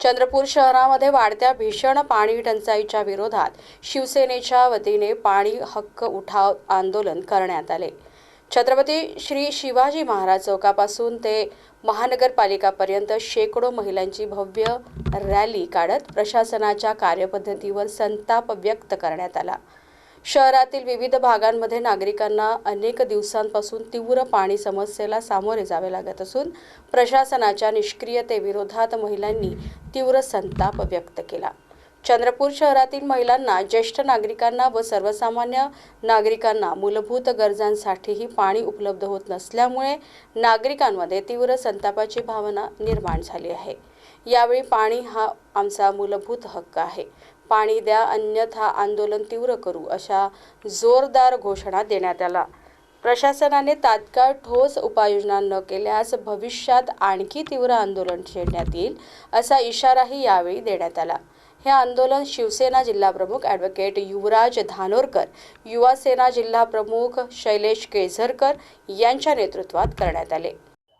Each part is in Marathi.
चंद्रपूर शहरामध्ये वाढत्या भीषण पाणी टंचाईच्या विरोधात शिवसेनेच्या वतीने पाणी हक्क उठाव आंदोलन करण्यात आले। छत्रपती श्री शिवाजी महाराज चौकापासून ते महानगरपालिकापर्यंत शेकडो महिलांची भव्य रॅली काढत प्रशासनाच्या कार्यपद्धतीवर संताप व्यक्त करण्यात आला। शहरातील विविध भागांमध्ये नागरिकांना अनेक दिवसांपासून तीव्र पाणी समस्येला सामोरे जावे लागत असून प्रशासनाच्या निष्क्रियतेविरोधात महिलांनी तीव्र संताप व्यक्त केला। चंद्रपूर शहरातील महिलांना, ज्येष्ठ नागरिकांना व सर्वसामान्य नागरिकांना मूलभूत गरजांसाठीही पाणी उपलब्ध होत नसल्यामुळे नागरिकांमध्ये तीव्र संतापाची भावना निर्माण झाली आहे। यावेळी पाणी हा आमचा मूलभूत हक्क आहे, पाणी द्या अन्यथा आंदोलन तीव्र करू अशा जोरदार घोषणा देण्यात आल्या। प्रशासनाने तात्काळ ठोस उपाययोजना न केल्यास भविष्यात आणखी तीव्र आंदोलन छेडण्यात येईल असा इशाराही यावेळी देण्यात आला। हे आंदोलन शिवसेना जिल्हाप्रमुख ॲडव्होकेट युवराज धानोरकर, युवा सेना जिल्हाप्रमुख शैलेश केझरकर यांच्या नेतृत्वात करण्यात आले।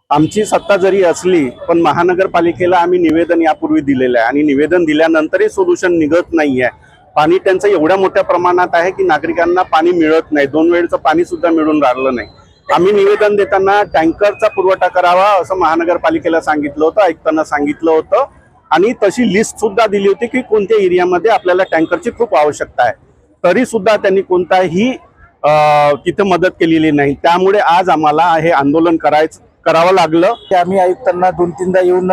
आमची सत्ता जरी असली पण महानगरपालिकेला आम्ही निवेदन यापूर्वी दिलेलं आहे आणि निवेदन दिल्यानंतरही सोल्युशन निघत नाहीये। पाणी टंचाई एवढ्या मोठ्या प्रमाणात आहे की नागरिकांना पाणी मिळत नाही, 2 वेळचं पाणी सुद्धा मिळून राहिलं नाही। आम्ही निवेदन देताना टँकरचा पुरवठा करावा असं महानगरपालिकेला सांगितलं होतं, आयुक्तांना सांगितलं होतं आणि तशी लिस्ट सुद्धा दिली होती की कोणत्या एरियामध्ये आपल्याला टँकरची खूप आवश्यकता आहे, तरी सुद्धा त्यांनी कोणताही तिथे मदत केलेली नाही। त्यामुळे आज आम्हाला हे आंदोलन करावं लागलं। आम्ही आयुक्तांना 2-3दा येऊन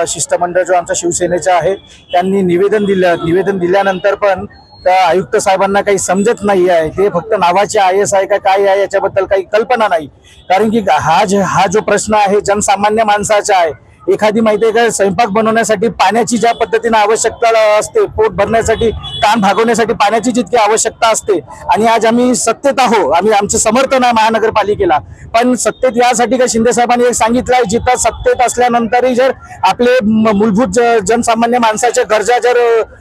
शिष्टमंडळ जो आमचा शिवसेनेचा आहे त्यांनी निवेदन दिलं। निवेदन दिल्यानंतर पण त्या आयुक्त साहेबांना काही समजत नाही आहे, ते फक्त नावाचे IAS आहे का काय आहे याच्याबद्दल काही कल्पना नाही। कारण की हा जो प्रश्न आहे जनसामान्य माणसाचा आहे। एखादी माहिती आहे का, स्वयंपाक बनवण्यासाठी पाण्याची ज्या पद्धतीने आवश्यकता असते, पोट भरण्यासाठी, ताण भागवण्यासाठी पाण्याची जितकी आवश्यकता असते आणि आज आम्ही सत्तेत आहोत, आम्ही आमचं समर्थन आहे महानगरपालिकेला, पण सत्तेत यासाठी का शिंदे साहेबांनी एक सांगितलं आहे, जिथं सत्तेत असल्यानंतरही जर आपले मूलभूत जनसामान्य माणसाच्या गरजा जर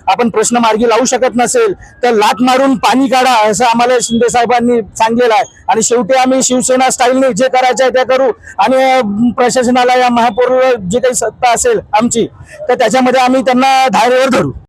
आपण प्रश्न मार्गी लावू शकत नसेल तर लात मारून पाणी काढा असं आम्हाला शिंदे साहेबांनी सांगितलेलं आहे। आणि शेवटी आम्ही शिवसेना स्टाईलने जे करायचं आहे ते करू आणि प्रशासनाला या महापौर जे काही सत्ता असेल आमची तर त्याच्यामध्ये आम्ही त्यांना धारेवर धरू।